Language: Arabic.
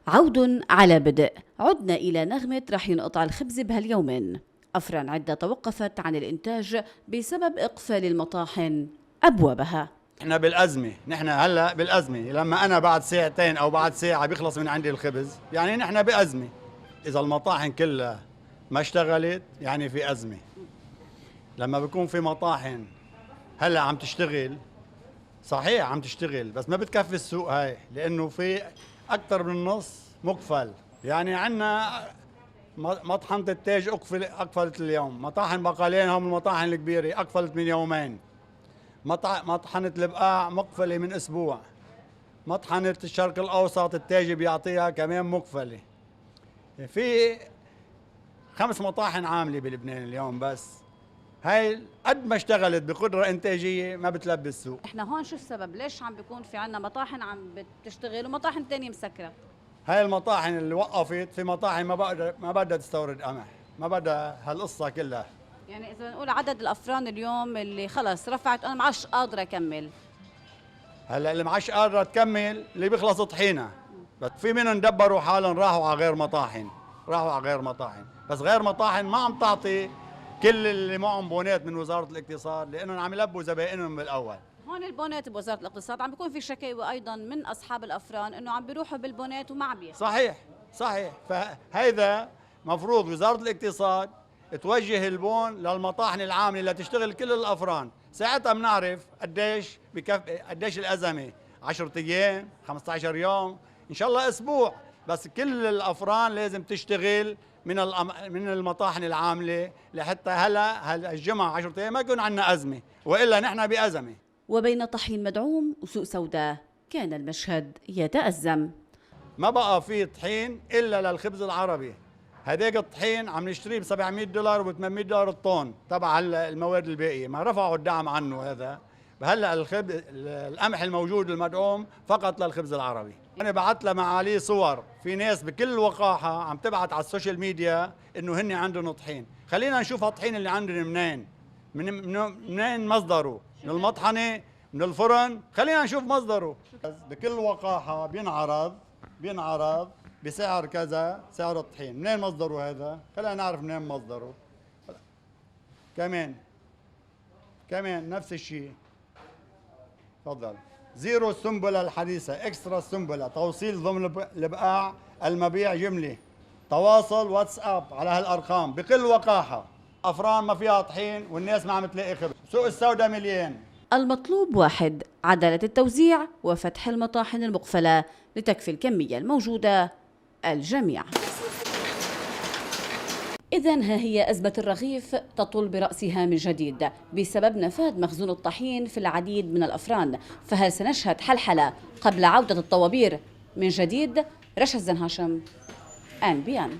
عود على بدء. عدنا إلى نغمة رح ينقطع الخبز بهاليومين. أفران عدة توقفت عن الإنتاج بسبب إقفال المطاحن أبوابها. نحن هلا بالأزمة، لما أنا بعد ساعتين أو بعد ساعة بيخلص من عندي الخبز، يعني نحن بأزمة. إذا المطاحن كلها ما اشتغلت يعني في أزمة. لما بيكون في مطاحن هلا عم تشتغل، صحيح عم تشتغل بس ما بتكفي السوق هاي، لأنه في أكثر من النص مقفل. يعني عندنا مطحنة التاج أقفلت اليوم، مطاحن بقالين هم المطاحن الكبيرة أقفلت من يومين، مطحنة البقاع مقفلة من أسبوع، مطحنة الشرق الأوسط التاج بيعطيها كمان مقفلة. في 5 مطاحن عاملة بلبنان اليوم، بس هاي قد ما اشتغلت بقدرة إنتاجية ما بتلبي السوق. احنا هون شو السبب؟ ليش عم بيكون في عنا مطاحن عم بتشتغل ومطاحن تانية مسكرة؟ هاي المطاحن اللي وقفت، في مطاحن ما بدها تستورد قمح، ما بدها هالقصة كلها. يعني إذا نقول عدد الأفران اليوم اللي خلص رفعت أنا ما عادش قادرة أكمل. هلا اللي معاش قادرة تكمل اللي بيخلص طحينة، بس في منهم دبروا حالهم راحوا على غير مطاحن، بس غير مطاحن ما عم تعطي كل اللي معهم بونات من وزارة الاقتصاد، لأنهم عم يلبوا زبائنهم بالأول. هون البونات بوزارة الاقتصاد عم بيكون في شكاوى أيضا من أصحاب الأفران إنه عم بيروحوا بالبونات وما عم بياخذوا. صحيح، فهيدا مفروض وزارة الاقتصاد توجه البون للمطاحن العاملة اللي تشتغل كل الأفران، ساعتها بنعرف قديش الأزمة، 10 أيام 15 يوم إن شاء الله أسبوع، بس كل الأفران لازم تشتغل من المطاحن العاملة لحتى هلا الجمعة 10 أيام ما يكون عندنا أزمة، وإلا نحن بأزمة. وبين طحين مدعوم وسوق سوداء كان المشهد يتأزم. ما بقى في طحين إلا للخبز العربي. هداك الطحين عم نشتريه ب $700 و $800 الطن تبع المواد الباقية، ما رفعوا الدعم عنه هذا. هلا القمح الموجود المدعوم فقط للخبز العربي. أنا بعت لمعاليه صور، في ناس بكل وقاحة عم تبعت على السوشيال ميديا إنه هن عندهم طحين. خلينا نشوف الطحين اللي عندهم منين مصدره، من المطحنة، من الفرن، خلينا نشوف مصدره. بكل وقاحة بينعرض بسعر كذا، سعر الطحين، منين مصدره هذا؟ خلينا نعرف منين مصدره. كمان نفس الشيء. تفضل. زيرو السنبلة الحديثة، اكسترا السنبلة، توصيل ضمن البقاع، المبيع جملة. تواصل واتساب على هالارقام بكل وقاحة. افران ما فيها طحين والناس ما عم تلاقي خبز، سوق السوداء مليان. المطلوب واحد، عدالة التوزيع وفتح المطاحن المقفلة لتكفي الكمية الموجودة الجميع. إذن ها هي أزمة الرغيف تطل برأسها من جديد بسبب نفاذ مخزون الطحين في العديد من الأفران، فهل سنشهد حلحلة قبل عودة الطوابير من جديد؟ رشا الزنهاشم، NBN.